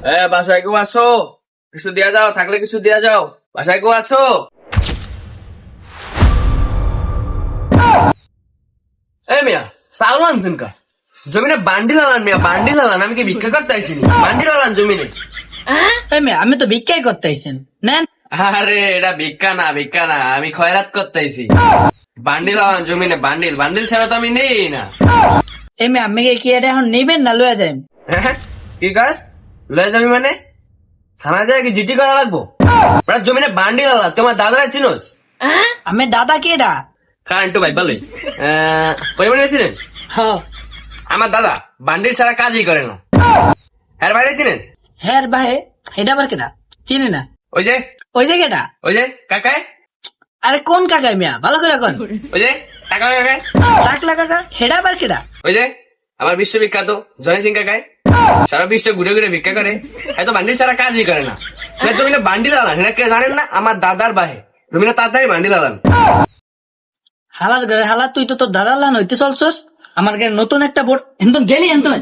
বাসায় কেউ আসো, কিছু দিয়া যাও, থাকলে কিছু দিয়া যাও। বাসায় কেউ আসো? মিয়া চাউল আনছেন কা? জমিনে বান্ডিল আলান মিয়া, বান্ডিল আলান। আমি কি ভিক্ষা করতে আইসিনি? বান্ডিল আলান জমিনে। আমি তো ভিক্ষাই করতে আইছেন নেন। আরে এটা ভিক্ষা না, ভিক্ষা না, আমি খয়রাত করতে আইসি। বান্ডিল আলান জমিনে, বান্ডিল। বান্ডিল ছাড়া তো আমি নেই না। আমি কি এটা এখন নিবেন না লয়ে যাই? কি কাজ লয়ে যাবি মানে? থানা যায় কি জিটি করা লাগবো? ওরা জমিনে বান্ডিল আলা, তোমার দাদারা চিনোস? আমি দাদা কি এটা? কারেন্টু ভাই ভালোই। পরিমাণ গেছিলেন? হ আমার দাদা বান্ডিল ছাড়া কাজই করে না। এর বাইরে চিনেন? হ্যাঁ ভাই, এটা আবার কেটা? চিনি না। ওই যে ওই যে কেটা? ওই যে কাকায়, আরে কোন কাকাই মিয়া, ভালো করে কোন। ওই যে কাকা কাকায়, টাকলা কাকা, হেডা আবার কেটা? ওই যে আমার বিশ্ববিখ্যাত জয় সিং কাকায়, সারা বিশ্ব ঘুরে ঘুরে ভিক্ষা করে। এত বান্ডিল ছাড়া কাজই করে না। জমিনে বান্ডিল আলান, সেটা কে জানেন না? আমার দাদার বাহে জমিনে তাড়াতাড়ি বান্ডিল আলান। হালার ঘরে হালা, তুই তো তোর দাদার লান হইতে চলছস। আমার ঘরে নতুন একটা বোর্ড, এনতন গেলি এনতন।